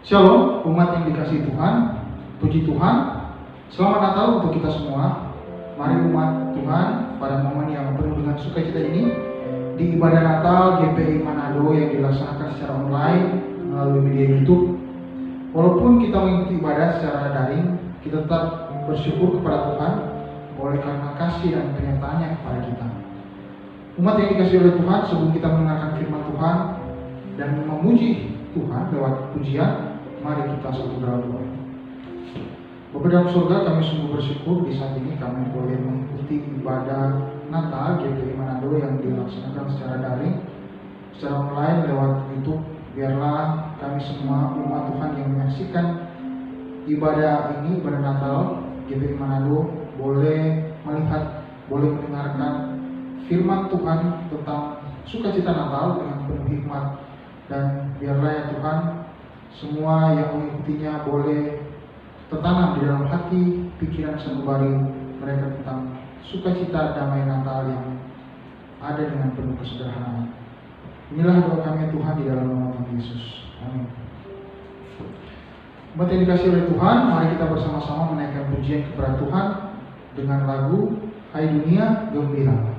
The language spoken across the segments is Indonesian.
Shalom, umat yang dikasihi Tuhan, puji Tuhan. Selamat Natal untuk kita semua. Mari umat Tuhan, pada momen yang penuh dengan sukacita ini, di ibadah Natal GPI Manado yang dilaksanakan secara online melalui media YouTube. Walaupun kita mengikuti ibadah secara daring, kita tetap bersyukur kepada Tuhan oleh karena kasih dan penyertaannya kepada kita. Umat yang dikasihi oleh Tuhan, sebelum kita mendengarkan firman Tuhan dan memuji Tuhan lewat pujian, mari kita satu berdoa. Bapa dalam surga, kami sungguh bersyukur di saat ini kami boleh mengikuti ibadah Natal GPI Manado yang dilaksanakan secara daring, secara online lewat YouTube. Biarlah kami semua umat Tuhan yang menyaksikan ibadah ini, ibadah Natal GPI Manado, boleh melihat, boleh mendengarkan firman Tuhan tentang sukacita Natal dengan penuh hikmat. Dan biarlah ya Tuhan, semua yang mengikutinya boleh tertanam di dalam hati, pikiran sanubari mereka tentang sukacita damai Natal yang ada dengan penuh kesederhanaan. Inilah doa kami Tuhan di dalam nama Tuhan Yesus. Amin. Umat yang dikasihi oleh Tuhan, mari kita bersama-sama menaikkan pujian kepada Tuhan dengan lagu Hai Dunia Gembira.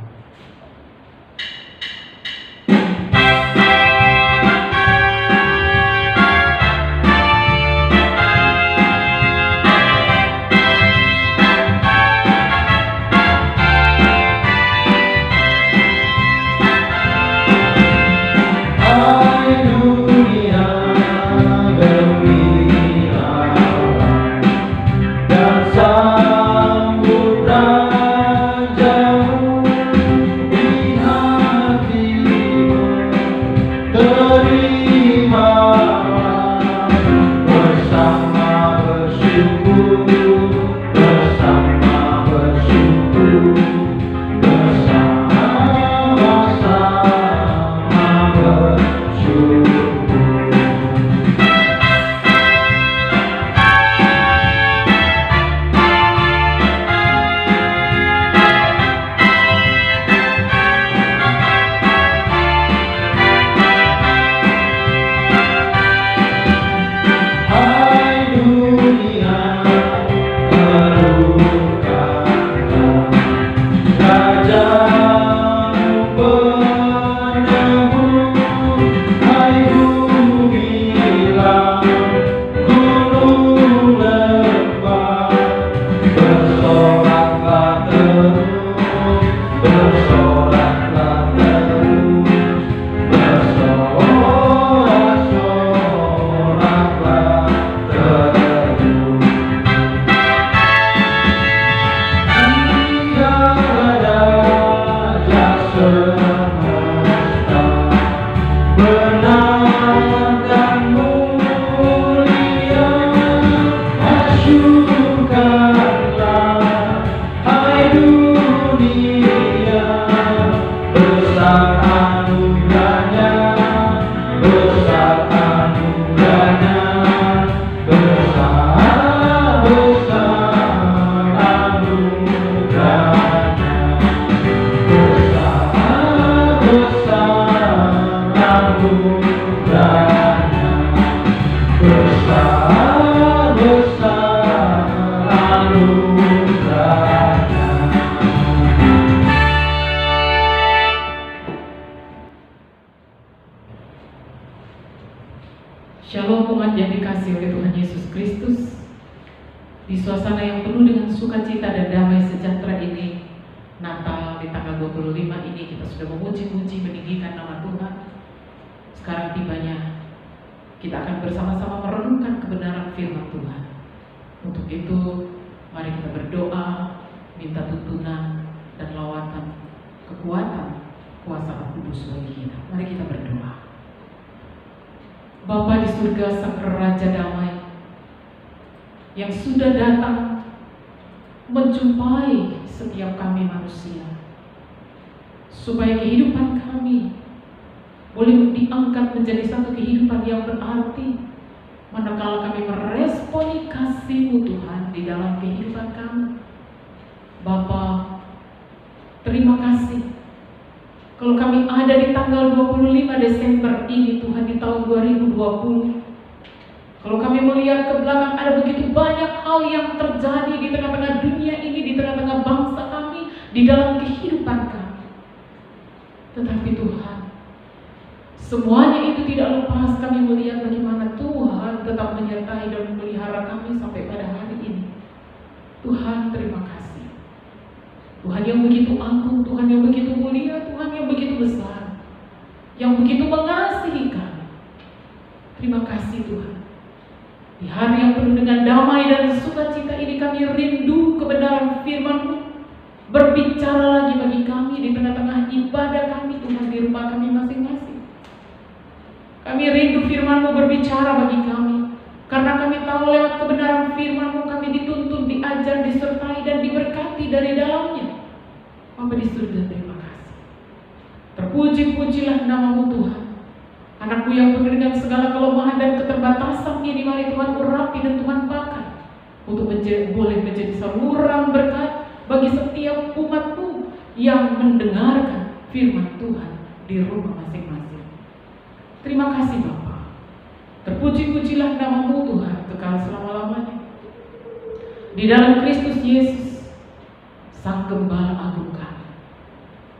Shalom umat yang dikasihi oleh Tuhan Yesus Kristus. Di suasana yang penuh dengan sukacita dan damai sejahtera ini, Natal di tanggal 25 ini kita sudah memuji-muji, meninggikan nama Tuhan. Sekarang tibanya kita akan bersama-sama merenungkan kebenaran firman Tuhan. Untuk itu, mari kita berdoa, minta tuntunan dan lawatan kekuatan kuasa Roh Kudus bagi kita. Mari kita berdoa. Bapa di surga, Sang Raja Damai yang sudah datang menjumpai setiap kami manusia, supaya kehidupan kami boleh diangkat menjadi satu kehidupan yang berarti manakala kami meresponi kasih-Mu Tuhan di dalam kehidupan kami. Bapa, terima kasih kalau kami ada di tanggal 25 Desember ini Tuhan, di tahun 2020, Kalau kami melihat ke belakang, ada begitu banyak hal yang terjadi di tengah-tengah dunia ini, di tengah-tengah bangsa kami, di dalam kehidupan kami. Tetapi Tuhan, semuanya itu tidak lepas kami melihat bagaimana Tuhan tetap menyertai dan memelihara kami sampai pada hari ini. Tuhan, terima kasih. Tuhan yang begitu agung, Tuhan yang begitu mulia, Tuhan yang begitu besar, yang begitu mengasihi kami. Terima kasih Tuhan. Di hari yang penuh dengan damai dan sukacita ini, kami rindu kebenaran firman-Mu berbicara lagi bagi kami di tengah-tengah ibadah kami, Tuhan, di rumah kami masing-masing. Kami rindu firman-Mu berbicara bagi kami, karena kami tahu lewat kebenaran firman-Mu kami dituntun, diajar, disertai dan diberkati dari dalamnya. Bapa di surga, terima kasih. Terpuji-pujilah nama-Mu Tuhan. Anakku yang penuh dengan segala kelemahan dan keterbatasan ini, mari Tuhan urapi dan Tuhan pakai untuk boleh menjadi saluran berkat bagi setiap umat-Mu yang mendengarkan firman Tuhan di rumah masing-masing. Terima kasih Bapa. Terpuji-pujilah nama-Mu Tuhan kekal selama-lamanya. Di dalam Kristus Yesus, Sang Gembala Agung kami,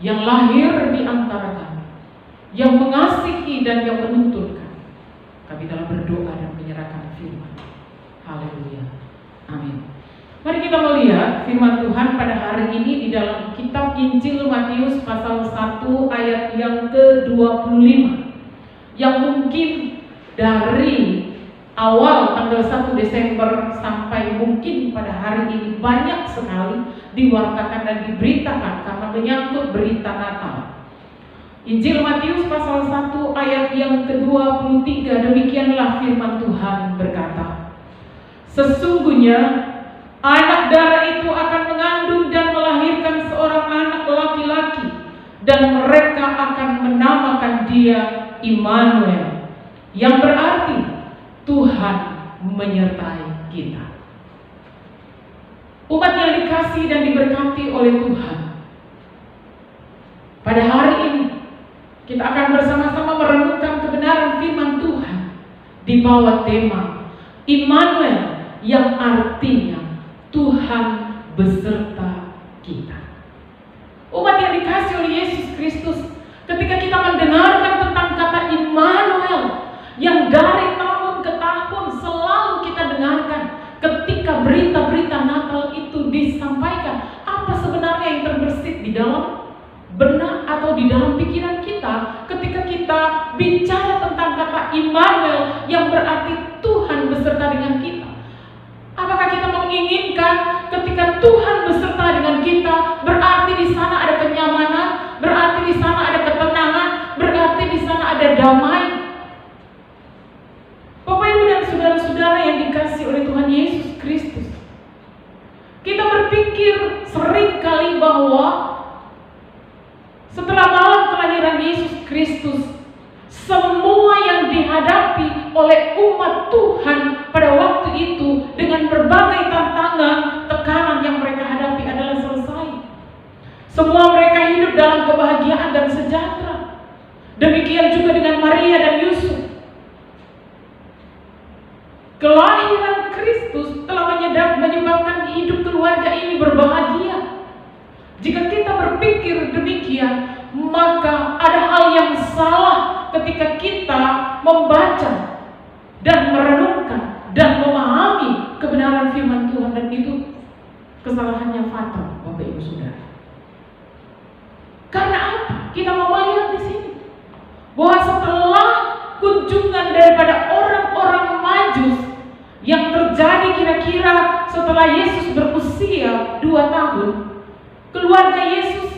yang lahir di antara kami, yang mengasihi dan yang menuntun kami telah berdoa dan menyerahkan firman. Haleluya. Amin. Mari kita melihat firman Tuhan pada hari ini di dalam kitab Injil Matius pasal 1 ayat yang ke-25, yang mungkin dari awal tanggal 1 Desember sampai mungkin pada hari ini banyak sekali diwartakan dan diberitakan karena menyangkut berita Natal. Injil Matius pasal 1 ayat yang ke-23, demikianlah firman Tuhan berkata, sesungguhnya anak darah itu akan mengandung dan melahirkan seorang anak laki-laki, dan mereka akan menamakan dia Immanuel, yang berarti Tuhan menyertai kita. Umat yang dikasihi dan diberkati oleh Tuhan, pada hari ini kita akan bersama-sama merenungkan kebenaran firman Tuhan di bawah tema Immanuel, yang artinya Tuhan beserta kita. Umat yang dikasihi oleh Yesus Kristus, ketika kita mendengarkan tentang kata Immanuel yang dari tahun ke tahun selalu kita dengarkan, ketika berita-berita Natal itu disampaikan, apa sebenarnya yang terbersit di dalam benak atau di dalam pikiran kita ketika kita bicara tentang kata Immanuel yang berarti Tuhan beserta dengan kita? Apakah kita menginginkan ketika Tuhan beserta dengan kita berarti di sana ada kenyamanan, berarti di sana ada ketenangan, berarti di sana ada damai? Bapak Ibu dan saudara-saudara yang dikasihi oleh Tuhan Yesus Kristus, kita berpikir seringkali bahwa setelah malam kelahiran Yesus Kristus, semua yang dihadapi oleh umat Tuhan pada waktu itu dengan berbagai tantangan, tekanan yang mereka hadapi adalah selesai. Semua mereka hidup dalam kebahagiaan dan sejahtera. Demikian juga dengan Maria dan Yusuf. Kelahiran Kristus telah menyebabkan hidup keluarga ini berbahagia. Jika kita berpikir demikian, maka ada hal yang salah ketika kita membaca dan merenungkan dan memahami kebenaran firman Tuhan, dan itu kesalahannya fatal, Bapak Ibu Saudara. Karena apa? Kita mau melihat di sini bahwa setelah kunjungan daripada orang-orang Majus yang terjadi kira-kira setelah Yesus berusia 2 tahun, keluarga Yesus,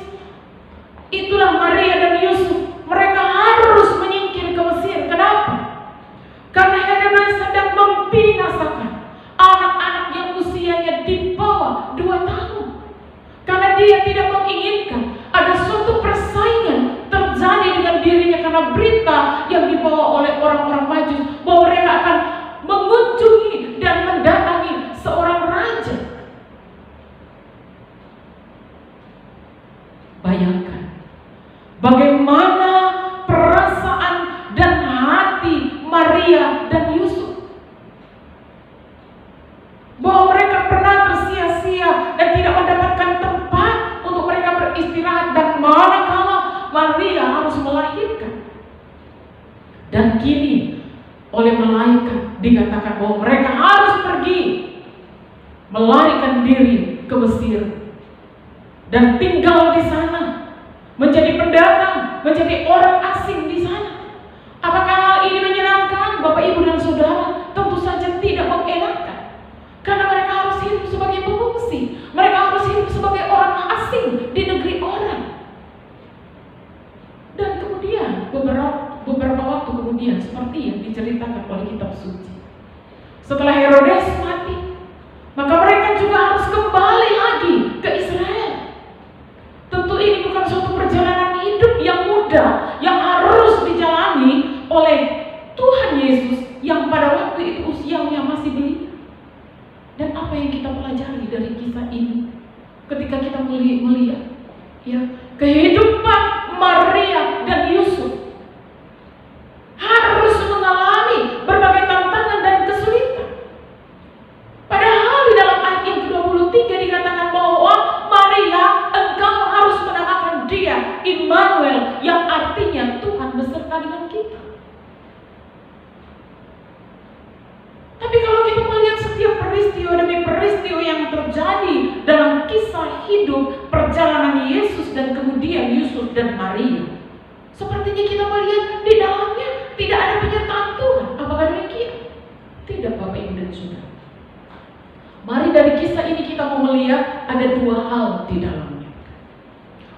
itulah Maria dan Yusuf, mereka harus menyingkir ke Mesir. Kenapa? Karena Herodes sedang membinasakan anak-anak yang usianya di bawah 2 tahun. Karena dia tidak menginginkan ada suatu persaingan terjadi dengan dirinya, karena berita yang dibawa oleh orang-orang Majus bahwa mereka akan mengunjungi dan mendatangi seorang raja. Bayangkan bagaimana perasaan dan hati Maria dan Yusuf bahwa mereka pernah tersia-sia dan tidak mendapatkan tempat untuk mereka beristirahat, dan manakala Maria harus melahirkan. Dan kini oleh malaikat dikatakan bahwa mereka harus pergi melarikan diri ke Mesir dan tinggal di sana, menjadi pendatang, menjadi orang asing di sana. Apakah hal ini menyenangkan Bapak, Ibu, dan Saudara? Tentu saja tidak mengenakan, karena mereka harus hidup sebagai pengungsi, mereka harus hidup sebagai orang asing di negeri orang. Dan kemudian beberapa waktu kemudian, seperti yang diceritakan oleh kitab suci, setelah Herodes mati, maka mereka juga harus kembali lagi ke Israel. Tentu ini bukan suatu perjalanan hidup yang mudah yang harus dijalani oleh Tuhan Yesus yang pada waktu itu usianya masih belia. Dan apa yang kita pelajari dari kisah ini ketika kita melihat ya kehidupan Maria dan Yusuf harus mengalami berbagai tantangan dan kesulitan. Padahal di dalam ayat yang ke-23 dikatakan bahwa Maria, engkau harus menamakan dia Immanuel, yang artinya Tuhan beserta dengan kita. Tapi kalau kita melihat setiap peristiwa demi peristiwa yang terjadi dalam kisah hidup perjalanan Yesus dan kemudian Yusuf dan Maria, sepertinya kita melihat di dalamnya tidak ada penyertaan Tuhan. Apakah demikian? Tidak, Bapak, Ibu, dan Saudara. Mari dari kisah ini kita mau melihat ada dua hal di dalamnya.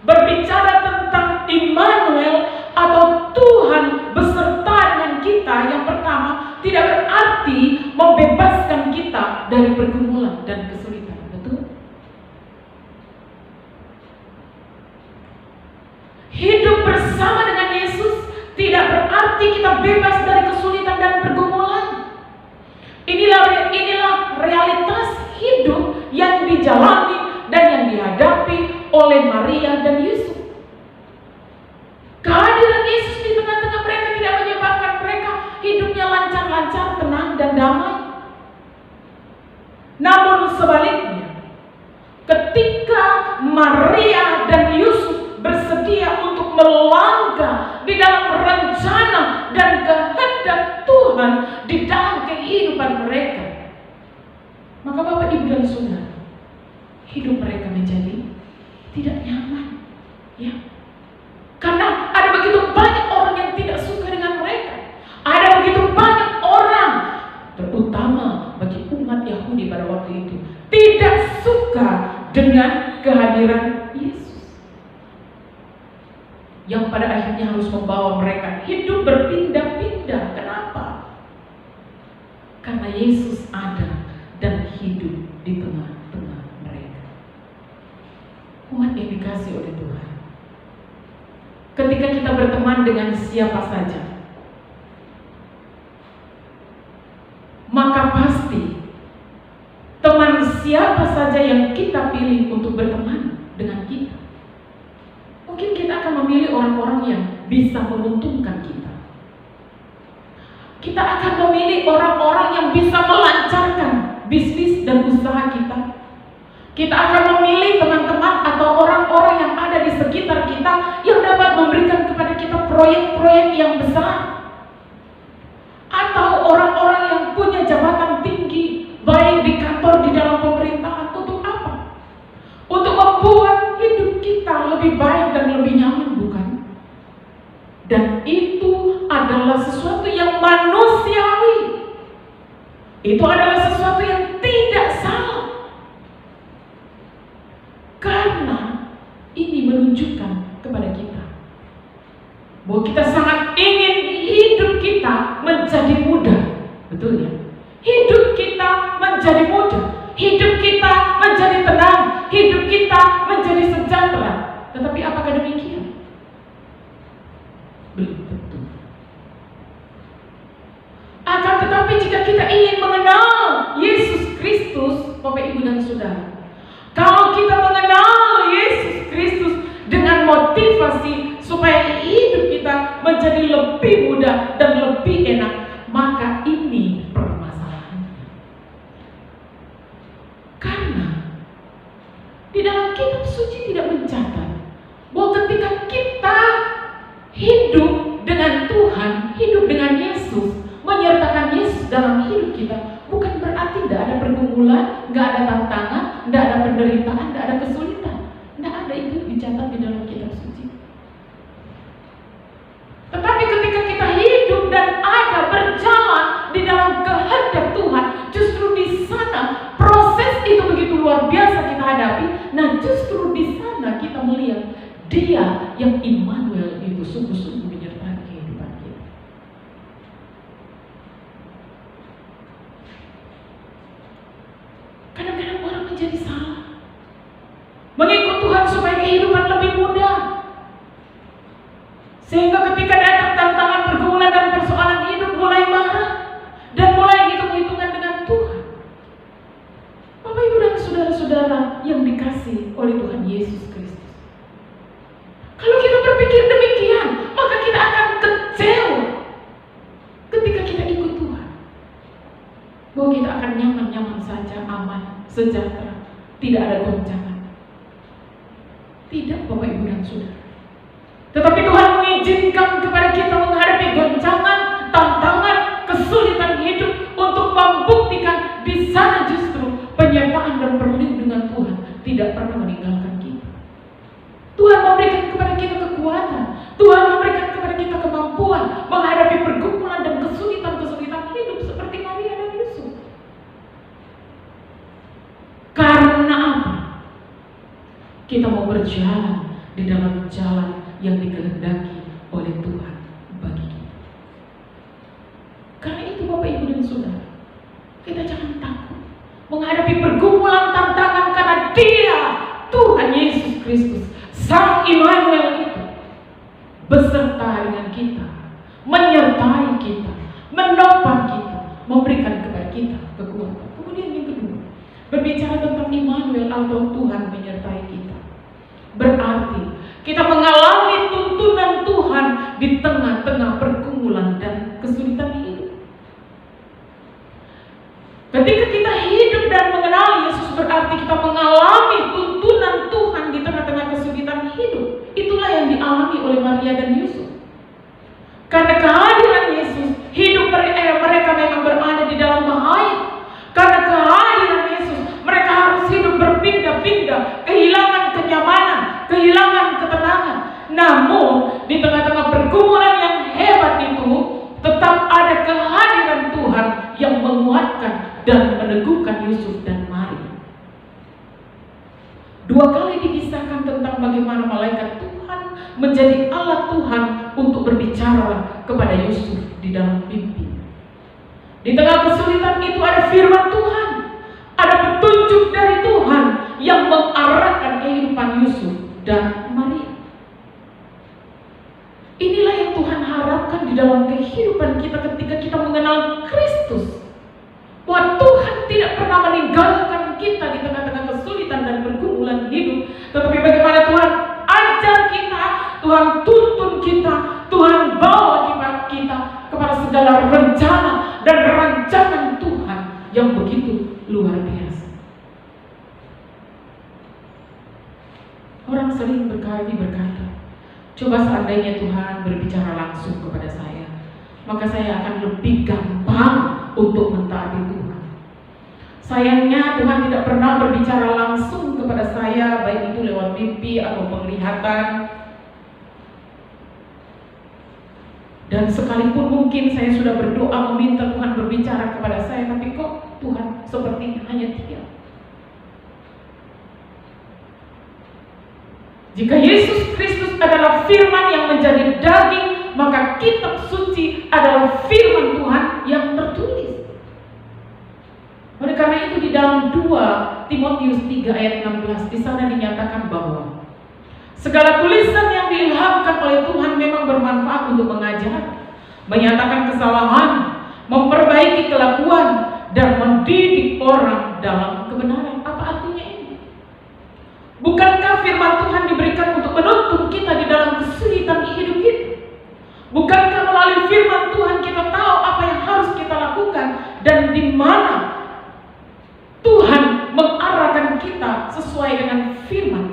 Berbicara tentang Immanuel atau Tuhan beserta dengan kita, yang pertama tidak berarti membebaskan kita dari pergumulan dan kesulitan. Betul? Hidup bersama dengan Yesus tidak berarti kita bebas dari kesulitan dan pergumulan. Inilah realitas hidup yang dijalani dan yang dihadapi oleh Maria dan Yusuf. Kehadiran Yesus di tengah-tengah mereka tidak menyebabkan mereka hidupnya lancar-lancar, tenang, dan damai. Namun sebaliknya, ketika Maria dan Yusuf bersedia untuk melangkah di dalam rencana dan kehendak Tuhan di dalam kehidupan mereka, maka Bapak, Ibu, dan Saudara, hidup mereka menjadi tidak nyaman, ya. Karena ada begitu banyak orang yang tidak suka dengan mereka. Ada begitu banyak orang, terutama bagi umat Yahudi pada waktu itu, tidak suka dengan kehadiran Yesus, yang pada akhirnya harus membawa mereka hidup berpindah-pindah. Kenapa? Karena Yesus ada dan hidup di tengah-tengah mereka. Umat yang dikasihi oleh Tuhan, ketika kita berteman dengan siapa saja, maka pasti teman siapa saja yang kita pilih untuk berteman dengan kita, mungkin kita akan memilih orang-orang yang bisa menguntungkan kita. Kita akan memilih orang-orang yang bisa melancarkan bisnis dan usaha kita. Kita akan memilih teman-teman atau orang-orang yang ada di sekitar kita yang dapat memberikan kepada kita proyek-proyek yang besar. Atau orang-orang yang punya jabatan tinggi, baik di kantor, di dalam pemerintahan. Untuk apa? Untuk membuat hidup kita lebih baik dan lebih nyaman, bukan? Dan itu adalah sesuatu yang manusiawi. Itu adalah sesuatu yang tidak salah. Karena ini menunjukkan kepada kita bahwa kita sangat ingin hidup kita menjadi mudah. Betul ya? Hidup kita menjadi mudah, hidup kita menjadi tenang, hidup kita menjadi sejahtera. Tetapi apakah demikian? Belum tentu. Akan tetapi jika kita ingin mengenal Yesus Kristus, Bapak, Ibu, dan Saudara, kalau kita mengenal Yesus Kristus dengan motivasi supaya hidup kita menjadi lebih mudah dan lebih enak, maka ini permasalahannya. suci tidak mencatat bahwa ketika kita hidup dengan Tuhan, hidup dengan Yesus, menyertakan Yesus dalam hidup kita, bukan berarti tidak ada pergumulan, nggak ada tantangan, nggak ada penderitaan, nggak ada kesulitan. Nggak ada itu dicatat di dalam kitab suci. Tetapi ketika kita hidup dan ada berjalan di dalam kehendak Tuhan, justru di sana proses itu begitu luar biasa kita hadapi. Nah, justru di sana kita melihat Dia yang Immanuel itu sungguh-sungguh menyertai kehidupan kita. Kadang-kadang orang menjadi salah mengikut Tuhan supaya kehidupan lebih mudah, sehingga ketika datang tantangan, pergumulan dan persoalan hidup mulai marah dan mulai hitung-hitungan dengan Tuhan. Bapak, Ibu dan saudara-saudara yang dikasihi oleh Tuhan Yesus Kristus, kalau kita berpikir demikian, maka kita akan kecewa ketika kita ikut Tuhan, bahwa kita akan nyaman-nyaman saja, aman, sejahtera, tidak ada goncangan. Tidak, Bapak, Ibu dan saudara. Tetapi Tuhan mengizinkan kepada kita menghadapi goncangan, tantangan, kesulitan hidup untuk membuktikan di sana justru penyertaan dan perlindungan Tuhan tidak pernah meninggalkan kita. Tuhan memberikan kepada kita kekuatan, Tuhan memberikan kepada kita kemampuan menghadapi pergumulan dan kesulitan-kesulitan hidup seperti Maria dan Yusuf. Karena apa? Kita mau berjalan di dalam jalan yang dikehendaki oleh Tuhan bagi kita. Karena itu Bapak, Ibu dan Saudara, kita jangan takut menghadapi pergumulan, tantangan, karena Dia, Tuhan Yesus Kristus, Sang Immanuel itu beserta dengan kita, menyertai kita, menopang kita, memberikan kepada kita kekuatan. Kemudian yang kedua, berbicara tentang Immanuel atau Tuhan menyertai kita, berarti kita mengalami tuntunan Tuhan di tengah-tengah pergumulan dan kesulitan hidup. Ketika kita hidup dan mengenal Yesus, berarti kita mengalami tuntunan Tuhan di tengah-tengah kesulitan hidup. Itulah yang dialami oleh Maria dan Yusuf. Karena kehadiran Yesus, hidup mereka memang berada di dalam bahaya. Karena kehadiran Yesus, mereka harus hidup berpindah-pindah, kehilangan kenyamanan, kehilangan ketenangan. Namun di tengah-tengah pergumulan yang hebat itu, tetap ada kehadiran Tuhan yang menguatkan dan meneguhkan Yusuf dan Maria. 2 kali dikisahkan tentang bagaimana malaikat Tuhan menjadi alat Tuhan untuk berbicara kepada Yusuf di dalam mimpi. Di tengah kesulitan itu ada firman Tuhan, ada petunjuk dari Tuhan yang mengarahkan kehidupan Yusuf dan Maria. Inilah yang Tuhan harapkan di dalam kehidupan kita ketika kita mengenal Kristus. Bahwa Tuhan tidak pernah meninggalkan kita di tengah-tengah kesulitan dan pergumulan hidup. Tetapi bagaimana Tuhan ajar kita, Tuhan tuntun kita, Tuhan bawa kita kepada segala rencana dan rancangan Tuhan yang begitu luar biasa. Orang sering berkata, coba seandainya Tuhan berbicara langsung kepada saya, maka saya akan lebih gampang untuk mentaati Tuhan. Sayangnya Tuhan tidak pernah berbicara langsung kepada saya, baik itu lewat mimpi atau penglihatan. Dan sekalipun mungkin saya sudah berdoa meminta Tuhan berbicara kepada saya, tapi kok Tuhan seperti hanya diam. Jika Yesus Kristus adalah firman yang menjadi daging, maka kitab suci adalah firman Tuhan yang tertulis. Oleh karena itu di dalam 2 Timotius 3 ayat 16 di sana dinyatakan bahwa segala tulisan yang diilhamkan oleh Tuhan memang bermanfaat untuk mengajar, menyatakan kesalahan, memperbaiki kelakuan, dan mendidik orang dalam kebenaran. Apa artinya ini? Bukankah firman Tuhan diberikan untuk menuntun kita di dalam kesulitan hidup kita? Bukankah melalui firman Tuhan kita tahu apa yang harus kita lakukan dan di mana Tuhan mengarahkan kita sesuai dengan firman?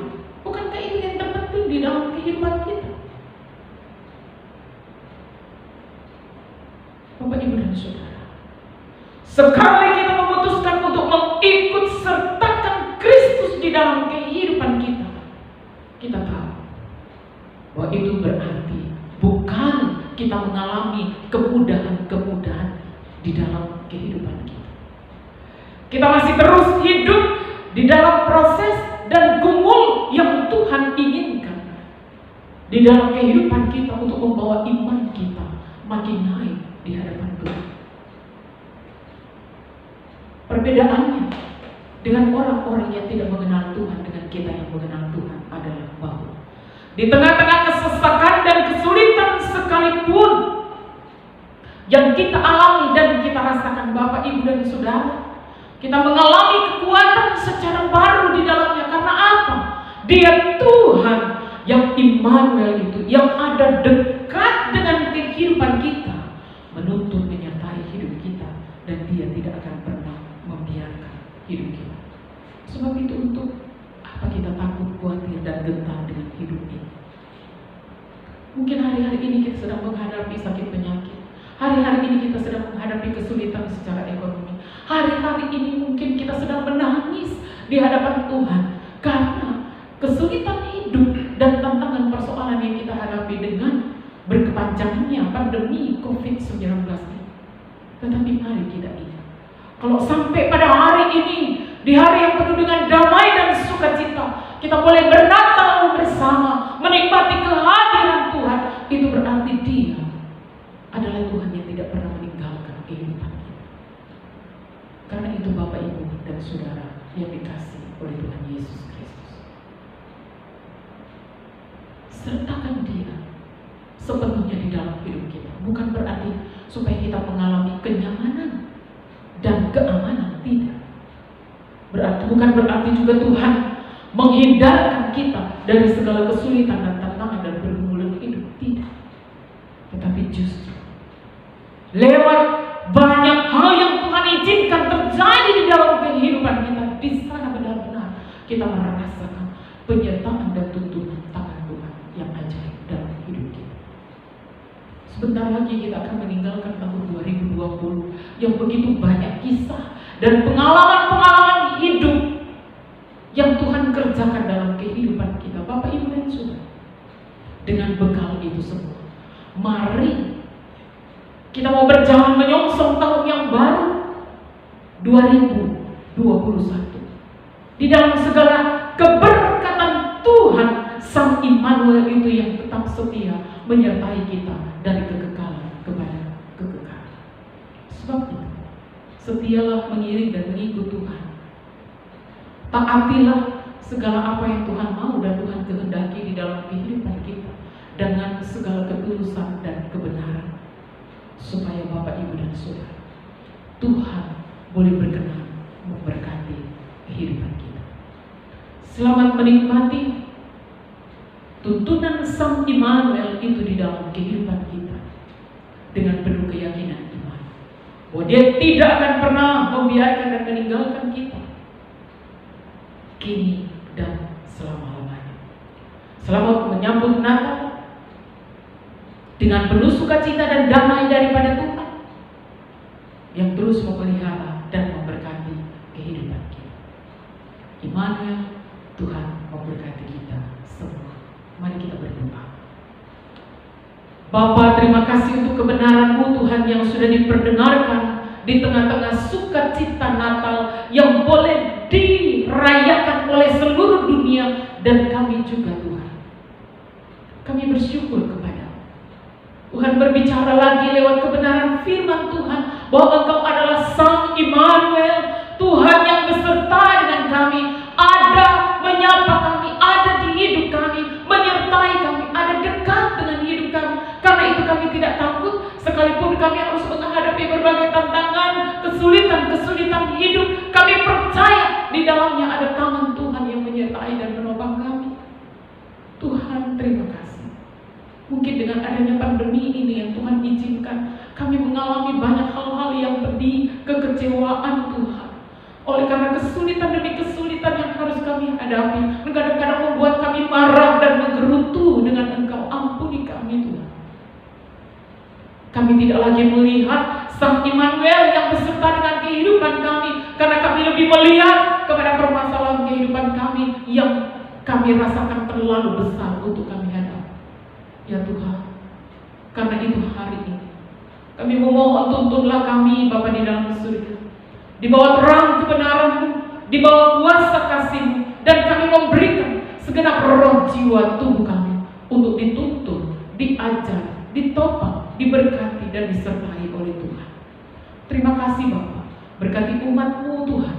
Sekali kita memutuskan untuk mengikut sertakan Kristus di dalam kehidupan kita, kita tahu bahwa itu berarti bukan kita mengalami kemudahan-kemudahan di dalam kehidupan kita. Kita masih terus hidup di dalam proses dan gumul yang Tuhan inginkan di dalam kehidupan kita untuk membawa iman kita makin naik di hadapan Tuhan. Perbedaannya dengan orang-orang yang tidak mengenal Tuhan dengan kita yang mengenal Tuhan adalah bahwa di tengah-tengah kesesakan dan kesulitan sekalipun yang kita alami dan kita rasakan, Bapak, Ibu, dan Saudara, kita mengalami kekuatan secara baru di dalamnya. Karena apa? Dia Tuhan yang Immanuel itu, yang ada dekat dengan kehidupan kita, menuntun menyertai hidup kita, dan Dia tidak akan pernah membiarkan hidup kita. Sebab itu untuk apa kita takut, khawatir, dan gentar dengan hidup ini? Mungkin hari-hari ini kita sedang menghadapi sakit penyakit. Hari-hari ini kita sedang menghadapi kesulitan secara ekonomi. Hari-hari ini mungkin kita sedang menangis di hadapan Tuhan karena kesulitan hidup dan tantangan persoalan yang kita hadapi dengan berkepanjangannya pandemi COVID-19 ini. Tetapi mari kita ingat, kalau sampai pada hari ini, di hari yang penuh dengan damai dan sukacita, kita boleh bernatal bersama, menikmati kehadiran Tuhan, itu berarti Dia adalah Tuhan yang tidak pernah meninggalkan kehidupan kita. Karena itu Bapak, Ibu, dan Saudara yang dikasihi oleh Tuhan Yesus Kristus, sertakan Dia sepenuhnya di dalam hidup kita. Bukan berarti supaya kita mengalami kenyamanan dan keamanan, tidak. Bukan berarti juga Tuhan menghindarkan kita dari segala kesulitan dan tantangan dan pergumulan hidup, tidak. Tetapi justru lewat banyak hal yang Tuhan izinkan terjadi di dalam kehidupan kita, di sana benar-benar kita merasakan penyertaan dan tuntunan tangan Tuhan yang ajaib dalam hidup kita. Sebentar lagi kita akan meninggalkan tahun 2020 yang begitu banyak kisah dan pengalaman-pengalaman hidup yang Tuhan kerjakan dalam kehidupan kita, Bapak, Ibu, dan Saudara. Dengan bekal itu semua, mari kita mau berjalan menyongsong tahun yang baru 2021 di dalam segala keberkatan Tuhan Sang Immanuel itu yang tetap setia menyertai kita dari kekekalan kepada kekekalan. Sebab itu, setialah mengiring dan mengikut Tuhan. Taatilah segala apa yang Tuhan mau dan Tuhan kehendaki di dalam kehidupan kita dengan segala ketulusan dan kebenaran, supaya Bapak, Ibu, dan Saudara, Tuhan boleh berkenan memberkati kehidupan kita. Selamat menikmati tuntunan Sang Immanuel itu di dalam kehidupan kita dengan penuh keyakinan iman bahwa Dia tidak akan pernah membiarkan dan meninggalkan kita kini dan selama-lamanya. Selamat menyambut Natal dengan penuh sukacita dan damai daripada Tuhan yang terus memelihara dan memberkati kehidupan kita. Immanuel, Tuhan memberkati kita semua. Mari kita berdoa. Bapa, terima kasih untuk kebenaran-Mu Tuhan yang sudah diperdengarkan di tengah-tengah sukacita Natal yang boleh dirayakan oleh seluruh dunia dan kami juga, Tuhan. Kami bersyukur kepada Tuhan, berbicara lagi lewat kebenaran firman Tuhan bahwa Engkau adalah Sang Immanuel, Tuhan yang beserta dengan kami, ada menyapa kami, ada di hidup kami, menyertai kami, ada dekat dengan hidup kami. Karena itu kami tidak takut sekalipun kami harus menghadapi berbagai tantangan, kesulitan hidup. Kami percaya di dalamnya ada tangan Tuhan yang menyertai dan menopang kami. Tuhan, terima kasih. Mungkin dengan adanya pandemi ini yang Tuhan izinkan, kami mengalami banyak hal-hal yang pedih, kekecewaan Tuhan. Oleh karena kesulitan demi kesulitan yang harus kami hadapi, kadang-kadang membuat kami marah dan menggerutu dengan Engkau. Ampuni kami, Tuhan. Kami kami tidak lagi melihat Sang Immanuel yang beserta dengan kehidupan kami, karena kami lebih melihat kepada permasalahan kehidupan kami yang kami rasakan terlalu besar untuk kami hadapi. Ya Tuhan, karena itu hari ini kami memohon, tuntunlah kami Bapa di dalam surga, di bawah terang kebenaran-Mu, di bawah kuasa kasih-Mu, dan kami memberikan segenap roh jiwa tubuh kami untuk dituntun, diajar, ditopang, diberkati dan disertai oleh Tuhan. Terima kasih Bapa, berkati umat-Mu Tuhan.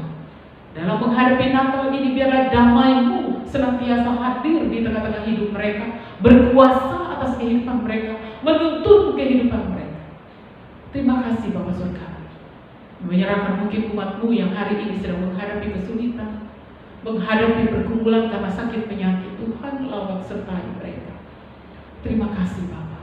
Dalam menghadapi Natal ini, biarlah damai-Mu senantiasa hadir di tengah-tengah hidup mereka, berkuasa atas kehidupan mereka, menuntun kehidupan mereka. Terima kasih Bapa Surga, menyerahkan mungkin umat-Mu yang hari ini sedang menghadapi kesulitan, menghadapi pergumulan karena sakit penyakit. Tuhan lawat sertai mereka. Terima kasih Bapa.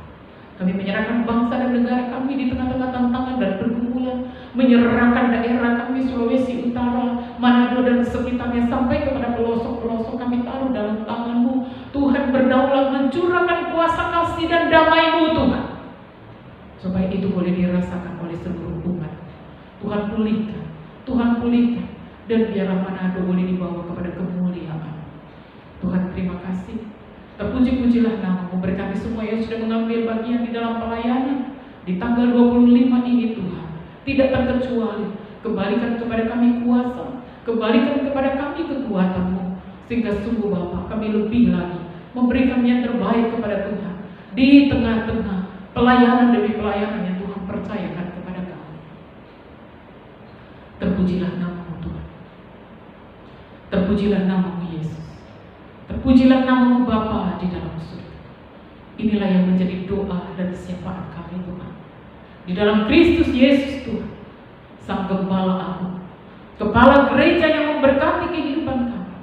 Kami menyerahkan bangsa dan negara kami di tengah-tengah tantangan dan pergumulan, menyerahkan daerah kami Sulawesi Utara, Manado dan sekitarnya sampai kepada pelosok-pelosok, kami taruh dalam tangan-Mu. Tuhan berdaulat, mencurahkan kuasa kasih dan damai-Mu Tuhan, supaya itu boleh dirasakan oleh seluruh umat. Tuhan pulihkan, Tuhan pulihkan, dan biarlah Manado boleh dibawa kepada kemuliaan. Tuhan terima kasih. Terpuji-pujilah nama-Mu, berkati semua yang sudah mengambil bagian di dalam pelayanan di tanggal 25 ini Tuhan. Tidak terkecuali, kembalikan kepada kami kuasa, kembalikan kepada kami kekuatan-Mu, sehingga sungguh Bapa kami lebih lagi memberikan yang terbaik kepada Tuhan di tengah-tengah pelayanan demi pelayanan yang Tuhan percayakan kepada kami. Terpujilah nama-Mu Tuhan, terpujilah nama-Mu Yesus, terpujilah nama-Mu Bapa di dalam surga. Inilah yang menjadi doa dan syafaat kami Tuhan, di dalam Kristus Yesus Tuhan, Sang Gembala Agung, Kepala Gereja yang memberkati kehidupan kami.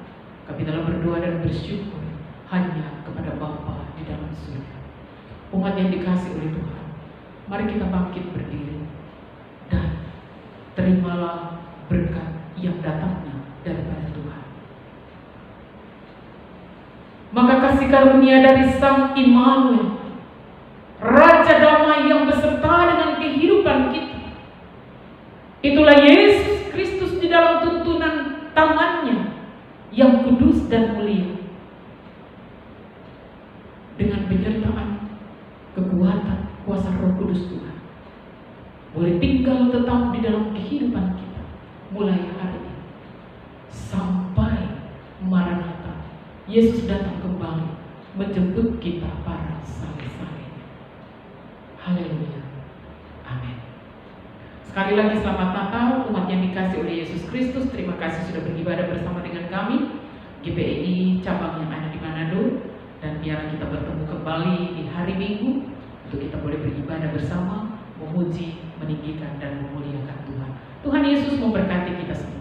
Kami telah berdoa dan bersyukur hanya kepada Bapa di dalam surga. Umat yang dikasih oleh Tuhan, mari kita bangkit berdiri dan terimalah berkat yang datangnya daripada Tuhan. Maka kasih karunia dari Sang Immanuel, Raja Damai yang beserta dengan kehidupan kita, itulah Yesus Kristus di dalam tuntunan tangannya yang kudus dan mulia, dengan penyertaan kekuatan kuasa Roh Kudus Tuhan, boleh tinggal tetap di dalam kehidupan kita mulai hari ini sampai Maranatha, Yesus datang kembali menjemput kita para saleh-saleh. Haleluya, amin. Sekali lagi selamat Natal umat yang dikasih oleh Yesus Kristus. Terima kasih sudah beribadah bersama dengan kami GPI cabang yang ada di Manado. Dan biar kita bertemu kembali di hari Minggu untuk kita boleh beribadah bersama, memuji, meninggikan dan memuliakan Tuhan. Tuhan Yesus memberkati kita semua.